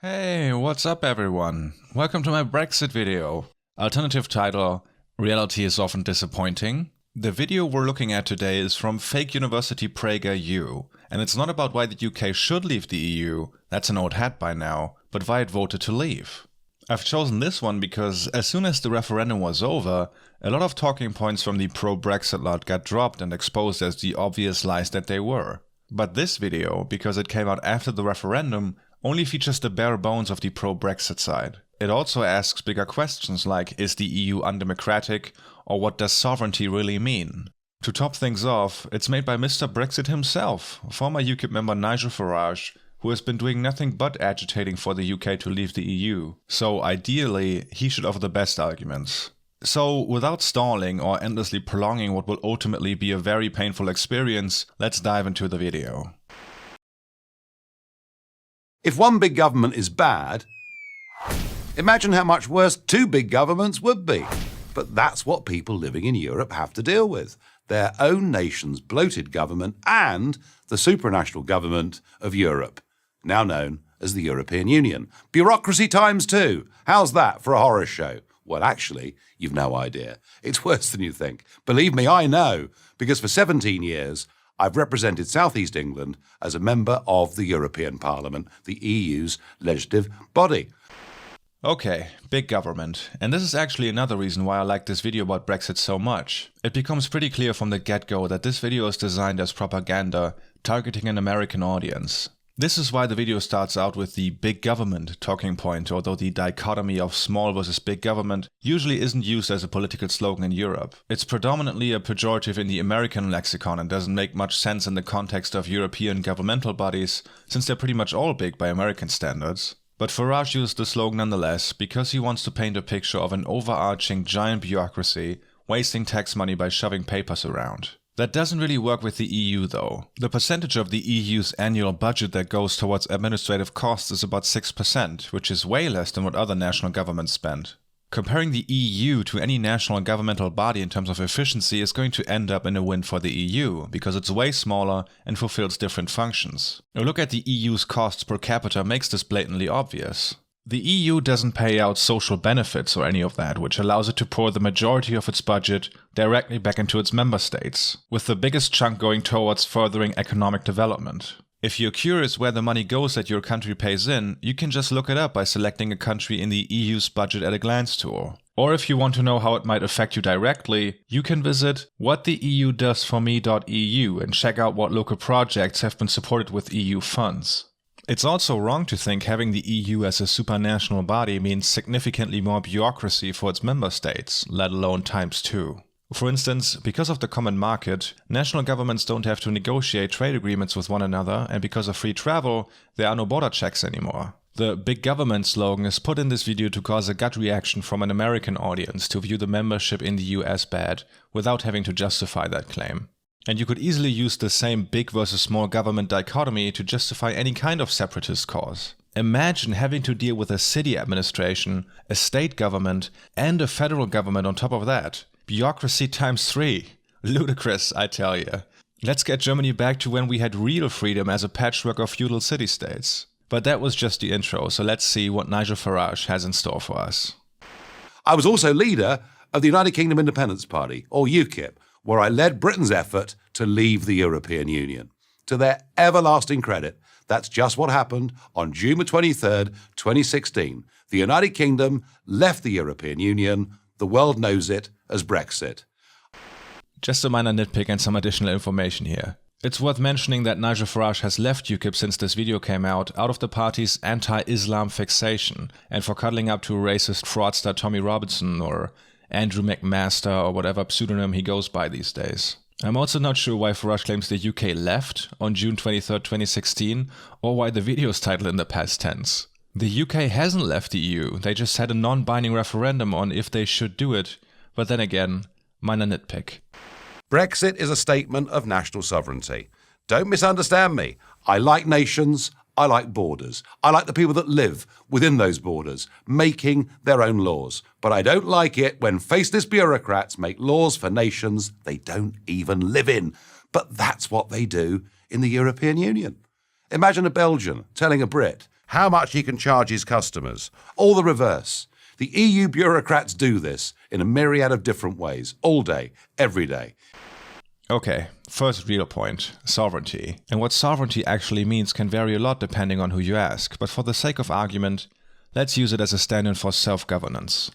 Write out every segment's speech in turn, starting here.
Hey, what's up everyone? Welcome to my Brexit video. Alternative title, Reality is often disappointing. The video we're looking at today is from fake university PragerU, and it's not about why the UK should leave the EU, that's an old hat by now, but why it voted to leave. I've chosen this one because as soon as the referendum was over, a lot of talking points from the pro-Brexit lot got dropped and exposed as the obvious lies that they were. But this video, because it came out after the referendum, only features the bare bones of the pro-Brexit side. It also asks bigger questions like, is the EU undemocratic, or what does sovereignty really mean? To top things off, it's made by Mr. Brexit himself, former UKIP member Nigel Farage, who has been doing nothing but agitating for the UK to leave the EU. So ideally, he should offer the best arguments. So without stalling or endlessly prolonging what will ultimately be a very painful experience, let's dive into the video. If one big government is bad, imagine how much worse two big governments would be. But that's what people living in Europe have to deal with. Their own nation's bloated government and the supranational government of Europe, now known as the European Union. Bureaucracy times two. How's that for a horror show? Well, actually, you've no idea. It's worse than you think. Believe me, I know, because for 17 years, I've represented South East England as a member of the European Parliament, the EU's legislative body. Okay, big government. And this is actually another reason why I like this video about Brexit so much. It becomes pretty clear from the get-go that this video is designed as propaganda, targeting an American audience. This is why the video starts out with the big government talking point, although the dichotomy of small versus big government usually isn't used as a political slogan in Europe. It's predominantly a pejorative in the American lexicon and doesn't make much sense in the context of European governmental bodies, since they're pretty much all big by American standards. But Farage used the slogan nonetheless because he wants to paint a picture of an overarching giant bureaucracy wasting tax money by shoving papers around. That doesn't really work with the EU though. The percentage of the EU's annual budget that goes towards administrative costs is about 6%, which is way less than what other national governments spend. Comparing the EU to any national governmental body in terms of efficiency is going to end up in a win for the EU, because it's way smaller and fulfills different functions. A look at the EU's costs per capita makes this blatantly obvious. The EU doesn't pay out social benefits or any of that, which allows it to pour the majority of its budget directly back into its member states, with the biggest chunk going towards furthering economic development. If you're curious where the money goes that your country pays in, you can just look it up by selecting a country in the EU's budget at a glance tool. Or if you want to know how it might affect you directly, you can visit whattheeudoesforme.eu and check out what local projects have been supported with EU funds. It's also wrong to think having the EU as a supranational body means significantly more bureaucracy for its member states, let alone times two. For instance, because of the common market, national governments don't have to negotiate trade agreements with one another, and because of free travel, there are no border checks anymore. The big government slogan is put in this video to cause a gut reaction from an American audience to view the membership in the EU as bad, without having to justify that claim. And you could easily use the same big versus small government dichotomy to justify any kind of separatist cause. Imagine having to deal with a city administration, a state government, and a federal government on top of that. Bureaucracy times 3. Ludicrous, I tell you. Let's get Germany back to when we had real freedom as a patchwork of feudal city-states. But that was just the intro, so let's see what Nigel Farage has in store for us. I was also leader of the United Kingdom Independence Party, or UKIP, where I led Britain's effort to leave the European Union. To their everlasting credit, that's just what happened on June 23rd, 2016. The United Kingdom left the European Union. The world knows it as Brexit. Just a minor nitpick and some additional information here. It's worth mentioning that Nigel Farage has left UKIP since this video came out of the party's anti-Islam fixation and for cuddling up to racist fraudster Tommy Robinson or Andrew McMaster or whatever pseudonym he goes by these days. I'm also not sure why Farage claims the UK left on June 23rd, 2016, or why the video is titled in the past tense. The UK hasn't left the EU, they just had a non-binding referendum on if they should do it, but then again, minor nitpick. Brexit is a statement of national sovereignty. Don't misunderstand me. I like nations, I like borders. I like the people that live within those borders, making their own laws. But I don't like it when faceless bureaucrats make laws for nations they don't even live in. But that's what they do in the European Union. Imagine a Belgian telling a Brit, how much he can charge his customers, or the reverse. The EU bureaucrats do this in a myriad of different ways, all day, every day. Okay, first real point, sovereignty. And what sovereignty actually means can vary a lot depending on who you ask, but for the sake of argument, let's use it as a stand-in for self-governance.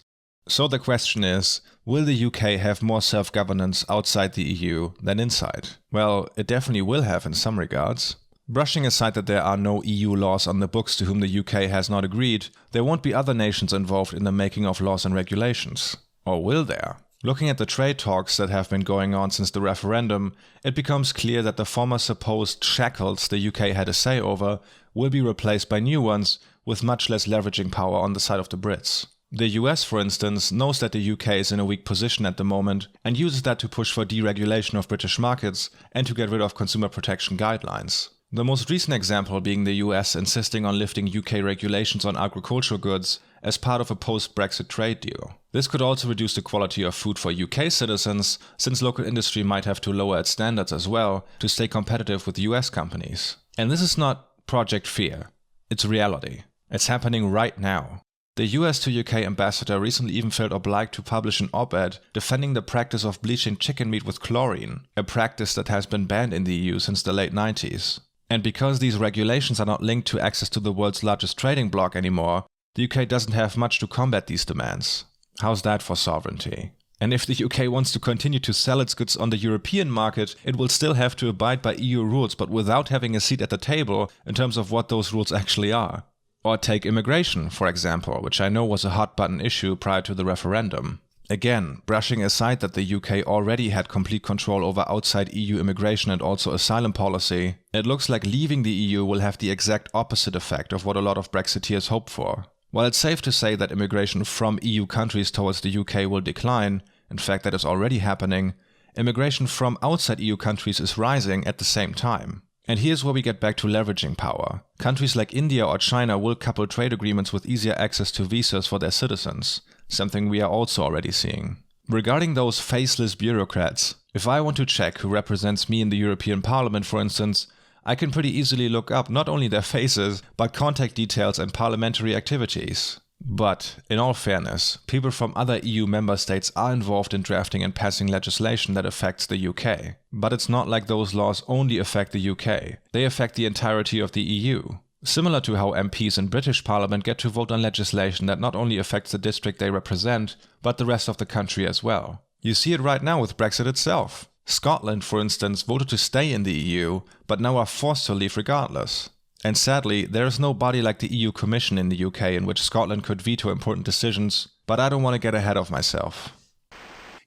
So the question is, will the UK have more self-governance outside the EU than inside? Well, it definitely will have in some regards. Brushing aside that there are no EU laws on the books to whom the UK has not agreed, there won't be other nations involved in the making of laws and regulations. Or will there? Looking at the trade talks that have been going on since the referendum, it becomes clear that the former supposed shackles the UK had a say over will be replaced by new ones with much less leveraging power on the side of the Brits. The US, for instance, knows that the UK is in a weak position at the moment and uses that to push for deregulation of British markets and to get rid of consumer protection guidelines. The most recent example being the US insisting on lifting UK regulations on agricultural goods as part of a post-Brexit trade deal. This could also reduce the quality of food for UK citizens, since local industry might have to lower its standards as well to stay competitive with US companies. And this is not Project Fear, it's reality. It's happening right now. The US to UK ambassador recently even felt obliged to publish an op-ed defending the practice of bleaching chicken meat with chlorine, a practice that has been banned in the EU since the late 90s. And because these regulations are not linked to access to the world's largest trading bloc anymore, the UK doesn't have much to combat these demands. How's that for sovereignty? And if the UK wants to continue to sell its goods on the European market, it will still have to abide by EU rules, but without having a seat at the table in terms of what those rules actually are. Or take immigration, for example, which I know was a hot-button issue prior to the referendum. Again, brushing aside that the UK already had complete control over outside EU immigration and also asylum policy, it looks like leaving the EU will have the exact opposite effect of what a lot of Brexiteers hope for. While it's safe to say that immigration from EU countries towards the UK will decline, in fact that is already happening, immigration from outside EU countries is rising at the same time. And here's where we get back to leveraging power. Countries like India or China will couple trade agreements with easier access to visas for their citizens, something we are also already seeing. Regarding those faceless bureaucrats, if I want to check who represents me in the European Parliament, for instance, I can pretty easily look up not only their faces, but contact details and parliamentary activities. But, in all fairness, people from other EU member states are involved in drafting and passing legislation that affects the UK. But it's not like those laws only affect the UK, they affect the entirety of the EU. Similar to how MPs in British Parliament get to vote on legislation that not only affects the district they represent, but the rest of the country as well. You see it right now with Brexit itself. Scotland, for instance, voted to stay in the EU, but now are forced to leave regardless. And sadly, there is no body like the EU Commission in the UK in which Scotland could veto important decisions, but I don't want to get ahead of myself.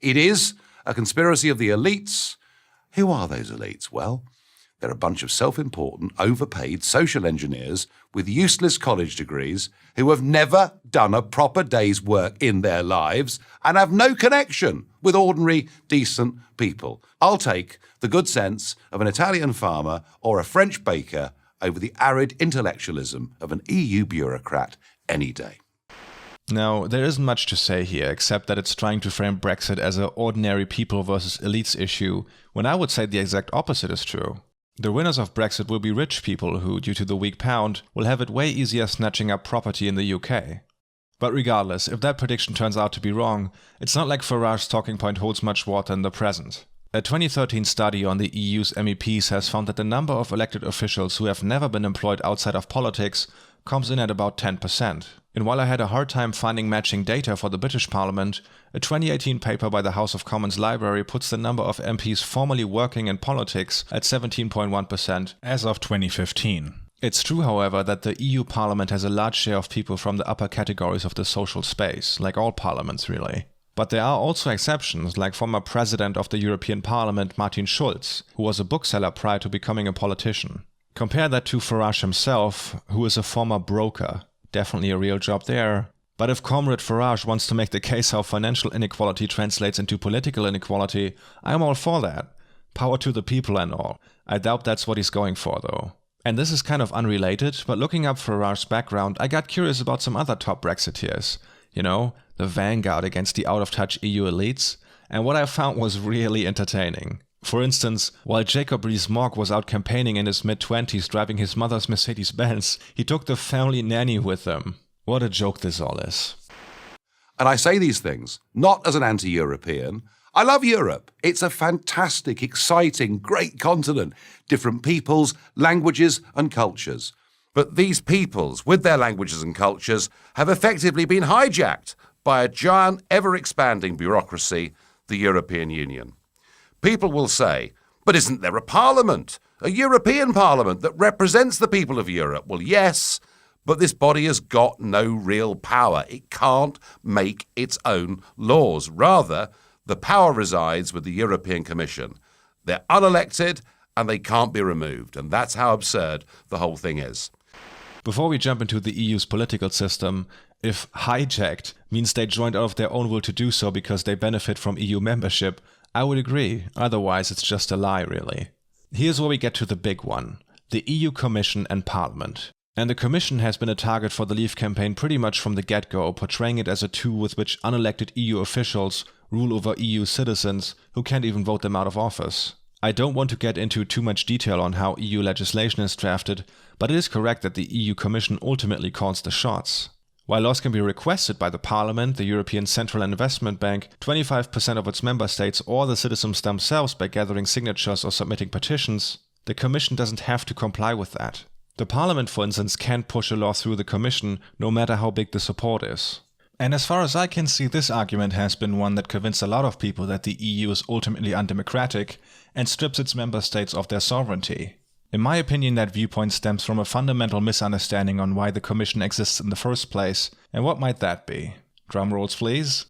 It is a conspiracy of the elites. Who are those elites? Well, they're a bunch of self-important, overpaid social engineers with useless college degrees who have never done a proper day's work in their lives and have no connection with ordinary, decent people. I'll take the good sense of an Italian farmer or a French baker over the arid intellectualism of an EU bureaucrat any day. Now, there isn't much to say here, except that it's trying to frame Brexit as an ordinary people versus elites issue, when I would say the exact opposite is true. The winners of Brexit will be rich people who, due to the weak pound, will have it way easier snatching up property in the UK. But regardless, if that prediction turns out to be wrong, it's not like Farage's talking point holds much water in the present. A 2013 study on the EU's MEPs has found that the number of elected officials who have never been employed outside of politics comes in at about 10%. And while I had a hard time finding matching data for the British Parliament, a 2018 paper by the House of Commons Library puts the number of MPs formerly working in politics at 17.1% as of 2015. It's true, however, that the EU Parliament has a large share of people from the upper categories of the social space, like all parliaments really. But there are also exceptions, like former President of the European Parliament Martin Schulz, who was a bookseller prior to becoming a politician. Compare that to Farage himself, who is a former broker. Definitely a real job there. But if Comrade Farage wants to make the case how financial inequality translates into political inequality, I'm all for that. Power to the people and all. I doubt that's what he's going for though. And this is kind of unrelated, but looking up Farage's background, I got curious about some other top Brexiteers. You know, the vanguard against the out-of-touch EU elites. And what I found was really entertaining. For instance, while Jacob Rees-Mogg was out campaigning in his mid-20s driving his mother's Mercedes-Benz, he took the family nanny with him. What a joke this all is. And I say these things not as an anti-European. I love Europe. It's a fantastic, exciting, great continent. Different peoples, languages and cultures. But these peoples, with their languages and cultures, have effectively been hijacked by a giant, ever-expanding bureaucracy, the European Union. People will say, but isn't there a parliament? A European parliament that represents the people of Europe? Well, yes, but this body has got no real power. It can't make its own laws. Rather, the power resides with the European Commission. They're unelected and they can't be removed. And that's how absurd the whole thing is. Before we jump into the EU's political system, if hijacked means they joined out of their own will to do so because they benefit from EU membership, I would agree. Otherwise, it's just a lie, really. Here's where we get to the big one. The EU Commission and Parliament. And the Commission has been a target for the Leave campaign pretty much from the get-go, portraying it as a tool with which unelected EU officials rule over EU citizens who can't even vote them out of office. I don't want to get into too much detail on how EU legislation is drafted, but it is correct that the EU Commission ultimately calls the shots. While laws can be requested by the Parliament, the European Central Investment Bank, 25% of its member states, or the citizens themselves by gathering signatures or submitting petitions, the Commission doesn't have to comply with that. The Parliament, for instance, can't push a law through the Commission, no matter how big the support is. And as far as I can see, this argument has been one that convinced a lot of people that the EU is ultimately undemocratic and strips its member states of their sovereignty. In my opinion, that viewpoint stems from a fundamental misunderstanding on why the Commission exists in the first place, and what might that be? Drum rolls, please.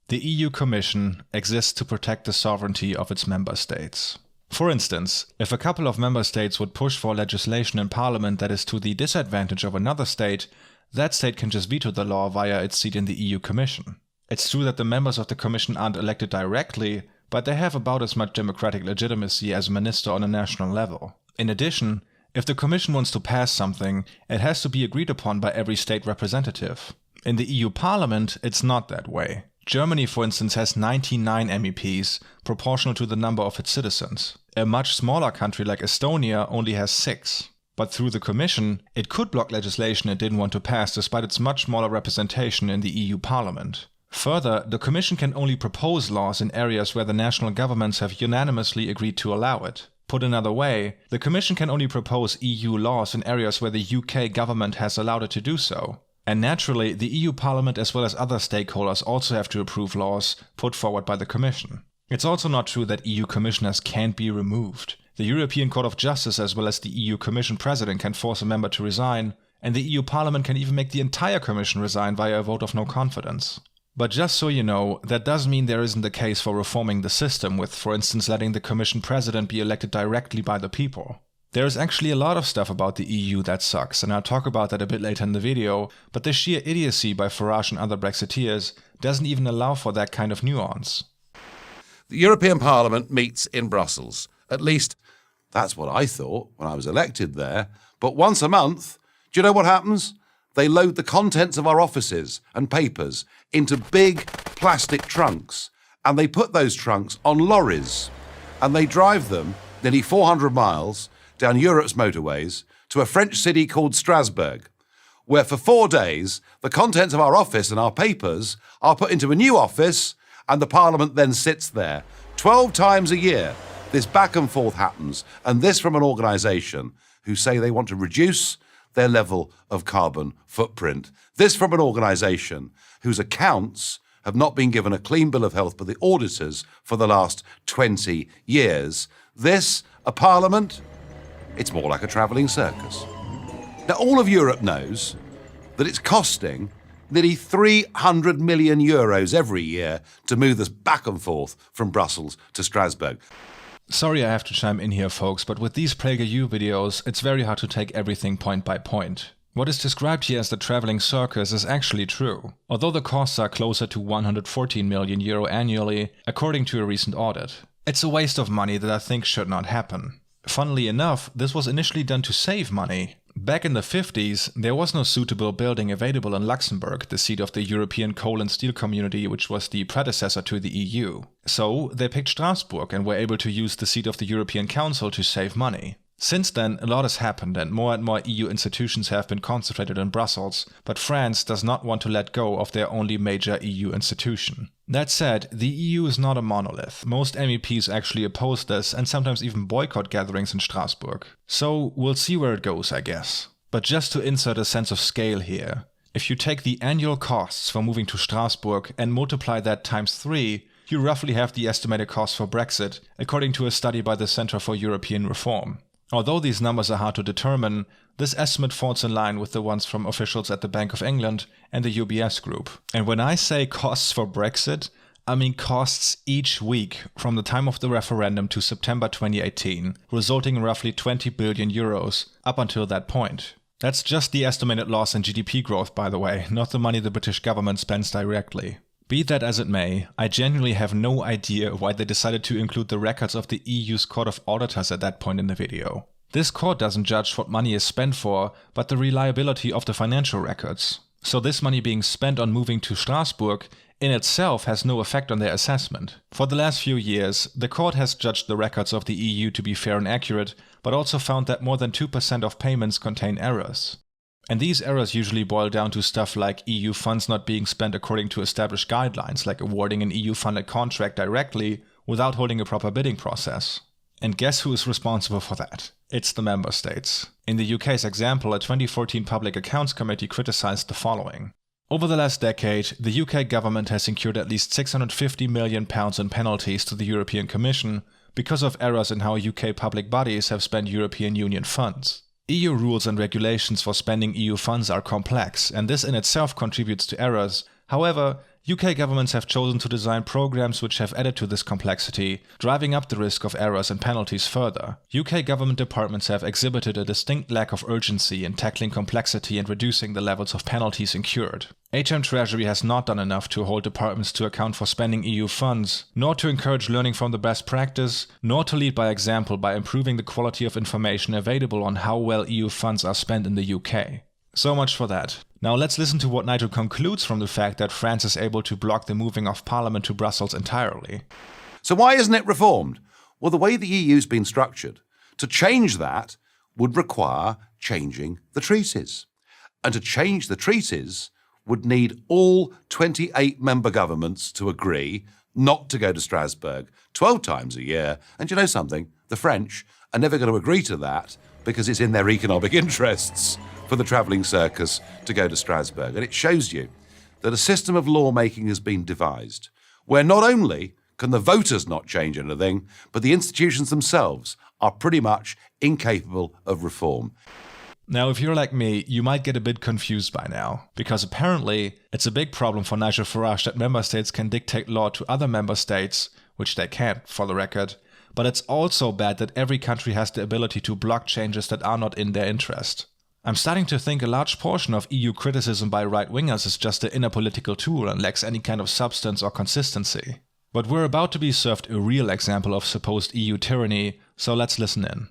The EU Commission exists to protect the sovereignty of its member states. For instance, if a couple of member states would push for legislation in Parliament that is to the disadvantage of another state, that state can just veto the law via its seat in the EU Commission. It's true that the members of the Commission aren't elected directly, but they have about as much democratic legitimacy as a minister on a national level. In addition, if the Commission wants to pass something, it has to be agreed upon by every state representative. In the EU Parliament, it's not that way. Germany, for instance, has 99 MEPs, proportional to the number of its citizens. A much smaller country like Estonia only has 6. But through the Commission, it could block legislation it didn't want to pass despite its much smaller representation in the EU Parliament. Further, the Commission can only propose laws in areas where the national governments have unanimously agreed to allow it. Put another way, the Commission can only propose EU laws in areas where the UK government has allowed it to do so. And naturally, the EU Parliament as well as other stakeholders also have to approve laws put forward by the Commission. It's also not true that EU commissioners can't be removed. The European Court of Justice as well as the EU Commission President can force a member to resign, and the EU Parliament can even make the entire Commission resign via a vote of no confidence. But just so you know, that does mean there isn't a case for reforming the system with, for instance, letting the Commission President be elected directly by the people. There is actually a lot of stuff about the EU that sucks, and I'll talk about that a bit later in the video, but the sheer idiocy by Farage and other Brexiteers doesn't even allow for that kind of nuance. The European Parliament meets in Brussels. At least, that's what I thought when I was elected there. But once a month, do you know what happens? They load the contents of our offices and papers into big plastic trunks, and they put those trunks on lorries, and they drive them nearly 400 miles down Europe's motorways to a French city called Strasbourg, where for 4 days the contents of our office and our papers are put into a new office, and the Parliament then sits there. 12 times a year this back and forth happens, and this from an organisation who say they want to reduce their level of carbon footprint. This from an organisation whose accounts have not been given a clean bill of health by the auditors for the last 20 years. This, a Parliament? It's more like a travelling circus. Now, all of Europe knows that it's costing nearly 300 million euros every year to move this back and forth from Brussels to Strasbourg. Sorry I have to chime in here, folks, but with these PragerU videos, it's very hard to take everything point by point. What is described here as the travelling circus is actually true, although the costs are closer to 114 million euro annually, according to a recent audit. It's a waste of money that I think should not happen. Funnily enough, this was initially done to save money. Back in the 50s, there was no suitable building available in Luxembourg, the seat of the European Coal and Steel Community, which was the predecessor to the EU. So they picked Strasbourg and were able to use the seat of the European Council to save money. Since then, a lot has happened and more EU institutions have been concentrated in Brussels, but France does not want to let go of their only major EU institution. That said, the EU is not a monolith. Most MEPs actually oppose this and sometimes even boycott gatherings in Strasbourg. So we'll see where it goes, I guess. But just to insert a sense of scale here, if you take the annual costs for moving to Strasbourg and multiply that times 3, you roughly have the estimated cost for Brexit, according to a study by the Centre for European Reform. Although these numbers are hard to determine, this estimate falls in line with the ones from officials at the Bank of England and the UBS Group. And when I say costs for Brexit, I mean costs each week from the time of the referendum to September 2018, resulting in roughly 20 billion euros up until that point. That's just the estimated loss in GDP growth, by the way, not the money the British government spends directly. Be that as it may, I genuinely have no idea why they decided to include the records of the EU's Court of Auditors at that point in the video. This court doesn't judge what money is spent for, but the reliability of the financial records. So this money being spent on moving to Strasbourg in itself has no effect on their assessment. For the last few years, the court has judged the records of the EU to be fair and accurate, but also found that more than 2% of payments contain errors. And these errors usually boil down to stuff like EU funds not being spent according to established guidelines, like awarding an EU-funded contract directly without holding a proper bidding process. And guess who is responsible for that? It's the member states. In the UK's example, a 2014 Public Accounts Committee criticised the following. Over the last decade, the UK government has incurred at least £650 million in penalties to the European Commission because of errors in how UK public bodies have spent European Union funds. EU rules and regulations for spending EU funds are complex, and this in itself contributes to errors. However, UK governments have chosen to design programs which have added to this complexity, driving up the risk of errors and penalties further. UK government departments have exhibited a distinct lack of urgency in tackling complexity and reducing the levels of penalties incurred. HM Treasury has not done enough to hold departments to account for spending EU funds, nor to encourage learning from the best practice, nor to lead by example by improving the quality of information available on how well EU funds are spent in the UK. So much for that. Now let's listen to what Nigel concludes from the fact that France is able to block the moving of Parliament to Brussels entirely. So why isn't it reformed? Well, the way the EU's been structured, to change that would require changing the treaties. And to change the treaties would need all 28 member governments to agree not to go to Strasbourg 12 times a year. And you know something? The French are never going to agree to that because it's in their economic interests for the travelling circus to go to Strasbourg. And it shows you that a system of lawmaking has been devised where not only can the voters not change anything, but the institutions themselves are pretty much incapable of reform. Now, if you're like me, you might get a bit confused by now, because apparently it's a big problem for Nigel Farage that member states can dictate law to other member states, which they can't, for the record, but it's also bad that every country has the ability to block changes that are not in their interest. I'm starting to think a large portion of EU criticism by right-wingers is just an inner political tool and lacks any kind of substance or consistency. But we're about to be served a real example of supposed EU tyranny, so let's listen in.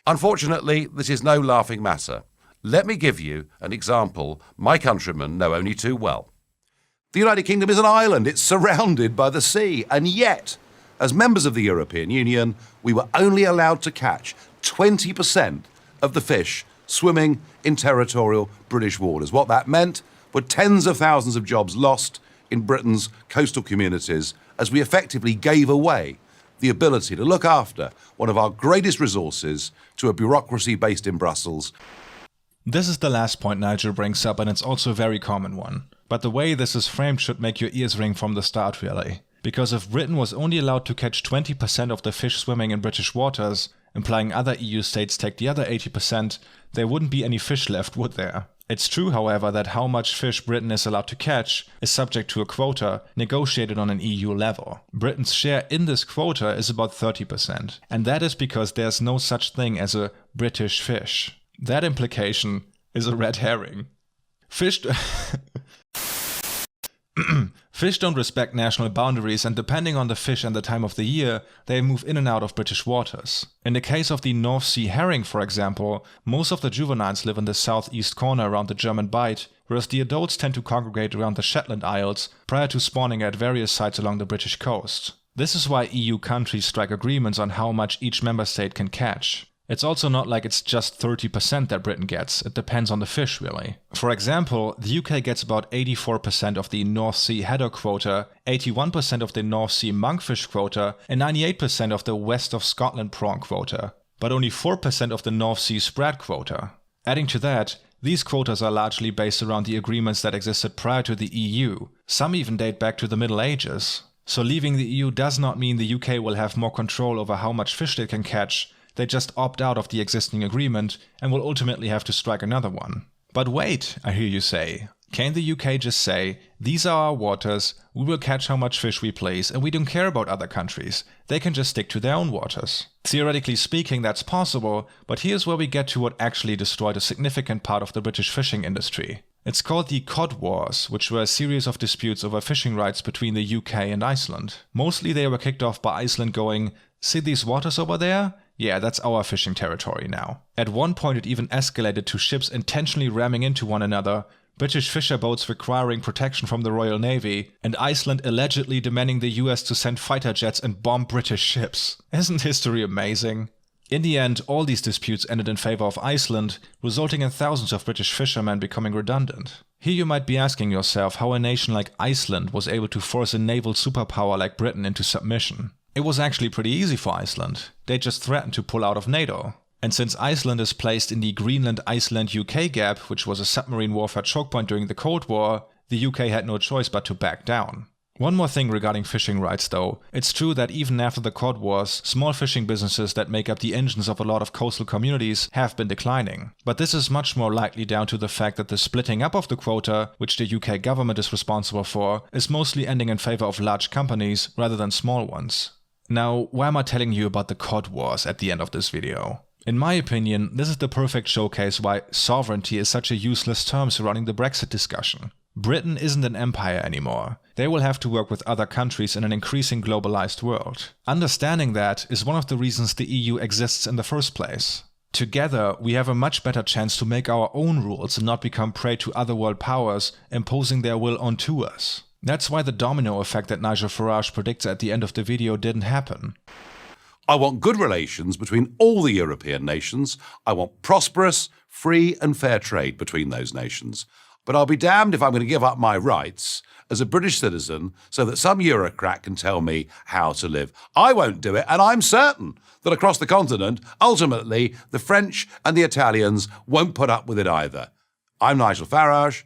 Unfortunately, this is no laughing matter. Let me give you an example my countrymen know only too well. The United Kingdom is an island, it's surrounded by the sea, and yet, as members of the European Union, we were only allowed to catch 20% of the fish swimming in territorial British waters. What that meant were tens of thousands of jobs lost in Britain's coastal communities as we effectively gave away the ability to look after one of our greatest resources to a bureaucracy based in Brussels. This is the last point Nigel brings up, and it's also a very common one. But the way this is framed should make your ears ring from the start, really. Because if Britain was only allowed to catch 20% of the fish swimming in British waters, implying other EU states take the other 80%, there wouldn't be any fish left, would there? It's true, however, that how much fish Britain is allowed to catch is subject to a quota negotiated on an EU level. Britain's share in this quota is about 30%, and that is because there's no such thing as a British fish. That implication is a red herring. Fish Fish don't respect national boundaries, and depending on the fish and the time of the year, they move in and out of British waters. In the case of the North Sea herring, for example, most of the juveniles live in the southeast corner around the German Bight, whereas the adults tend to congregate around the Shetland Isles prior to spawning at various sites along the British coast. This is why EU countries strike agreements on how much each member state can catch. It's also not like it's just 30% that Britain gets, it depends on the fish really. For example, the UK gets about 84% of the North Sea haddock quota, 81% of the North Sea monkfish quota, and 98% of the West of Scotland prawn quota, but only 4% of the North Sea sprat quota. Adding to that, these quotas are largely based around the agreements that existed prior to the EU, some even date back to the Middle Ages. So leaving the EU does not mean the UK will have more control over how much fish they can catch. They just opt out of the existing agreement and will ultimately have to strike another one. But wait, I hear you say. Can the UK just say, these are our waters, we will catch how much fish we please, and we don't care about other countries. They can just stick to their own waters. Theoretically speaking, that's possible, but here's where we get to what actually destroyed a significant part of the British fishing industry. It's called the Cod Wars, which were a series of disputes over fishing rights between the UK and Iceland. Mostly they were kicked off by Iceland going, see these waters over there? Yeah, that's our fishing territory now. At one point it even escalated to ships intentionally ramming into one another, British fisher boats requiring protection from the Royal Navy, and Iceland allegedly demanding the US to send fighter jets and bomb British ships. Isn't history amazing? In the end, all these disputes ended in favor of Iceland, resulting in thousands of British fishermen becoming redundant. Here you might be asking yourself how a nation like Iceland was able to force a naval superpower like Britain into submission. It was actually pretty easy for Iceland. They just threatened to pull out of NATO. And since Iceland is placed in the Greenland-Iceland-UK gap, which was a submarine warfare choke point during the Cold War, the UK had no choice but to back down. One more thing regarding fishing rights though, it's true that even after the Cod Wars, small fishing businesses that make up the engines of a lot of coastal communities have been declining. But this is much more likely down to the fact that the splitting up of the quota, which the UK government is responsible for, is mostly ending in favor of large companies rather than small ones. Now, why am I telling you about the Cod Wars at the end of this video? In my opinion, this is the perfect showcase why sovereignty is such a useless term surrounding the Brexit discussion. Britain isn't an empire anymore. They will have to work with other countries in an increasing globalized world. Understanding that is one of the reasons the EU exists in the first place. Together, we have a much better chance to make our own rules and not become prey to other world powers imposing their will onto us. That's why the domino effect that Nigel Farage predicts at the end of the video didn't happen. I want good relations between all the European nations. I want prosperous, free and fair trade between those nations. But I'll be damned if I'm going to give up my rights as a British citizen so that some Eurocrat can tell me how to live. I won't do it, and I'm certain that across the continent, ultimately, the French and the Italians won't put up with it either. I'm Nigel Farage.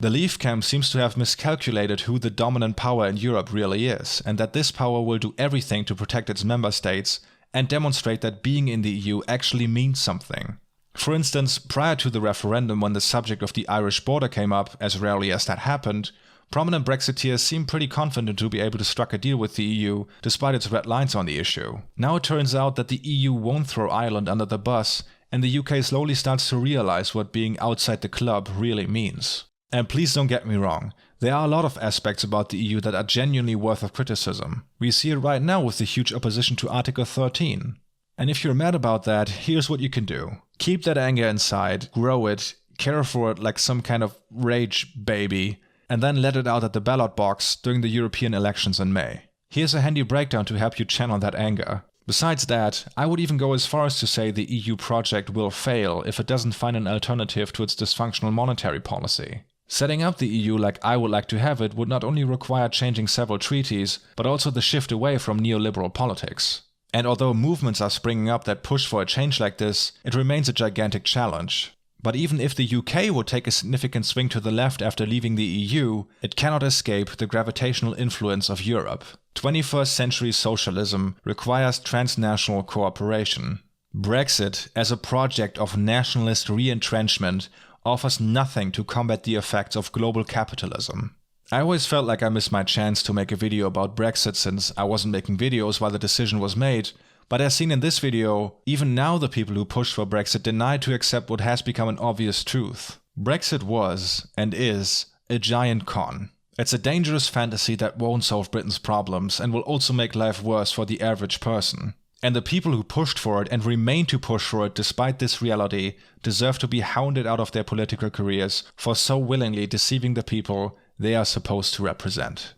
The Leave camp seems to have miscalculated who the dominant power in Europe really is, and that this power will do everything to protect its member states and demonstrate that being in the EU actually means something. For instance, prior to the referendum when the subject of the Irish border came up, as rarely as that happened, prominent Brexiteers seemed pretty confident to be able to strike a deal with the EU despite its red lines on the issue. Now it turns out that the EU won't throw Ireland under the bus, and the UK slowly starts to realize what being outside the club really means. And please don't get me wrong, there are a lot of aspects about the EU that are genuinely worth of criticism. We see it right now with the huge opposition to Article 13. And if you're mad about that, here's what you can do. Keep that anger inside, grow it, care for it like some kind of rage baby, and then let it out at the ballot box during the European elections in May. Here's a handy breakdown to help you channel that anger. Besides that, I would even go as far as to say the EU project will fail if it doesn't find an alternative to its dysfunctional monetary policy. Setting up the EU like I would like to have it would not only require changing several treaties, but also the shift away from neoliberal politics. And although movements are springing up that push for a change like this, it remains a gigantic challenge. But even if the UK would take a significant swing to the left after leaving the EU, it cannot escape the gravitational influence of Europe. 21st century socialism requires transnational cooperation. Brexit, as a project of nationalist re-entrenchment, offers nothing to combat the effects of global capitalism. I always felt like I missed my chance to make a video about Brexit since I wasn't making videos while the decision was made, but as seen in this video, even now the people who pushed for Brexit deny to accept what has become an obvious truth. Brexit was, and is, a giant con. It's a dangerous fantasy that won't solve Britain's problems and will also make life worse for the average person. And the people who pushed for it and remain to push for it despite this reality deserve to be hounded out of their political careers for so willingly deceiving the people they are supposed to represent.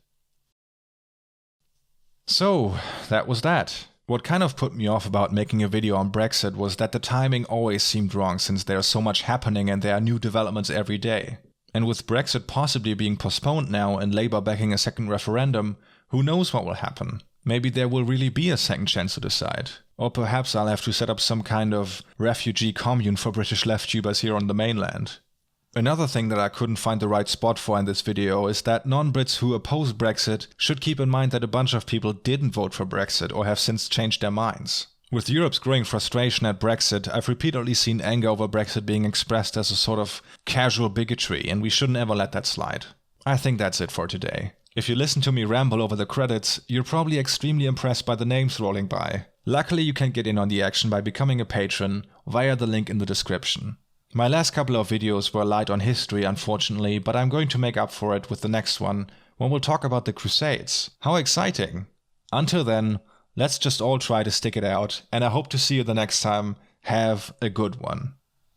So, that was that. What kind of put me off about making a video on Brexit was that the timing always seemed wrong since there's so much happening and there are new developments every day. And with Brexit possibly being postponed now and Labour backing a second referendum, who knows what will happen? Maybe there will really be a second chance to decide. Or perhaps I'll have to set up some kind of refugee commune for British left-tubers here on the mainland. Another thing that I couldn't find the right spot for in this video is that non-Brits who oppose Brexit should keep in mind that a bunch of people didn't vote for Brexit or have since changed their minds. With Europe's growing frustration at Brexit, I've repeatedly seen anger over Brexit being expressed as a sort of casual bigotry, and we shouldn't ever let that slide. I think that's it for today. If you listen to me ramble over the credits, you're probably extremely impressed by the names rolling by. Luckily, you can get in on the action by becoming a patron via the link in the description. My last couple of videos were light on history, unfortunately, but I'm going to make up for it with the next one, when we'll talk about the Crusades. How exciting! Until then, let's just all try to stick it out, and I hope to see you the next time. Have a good one.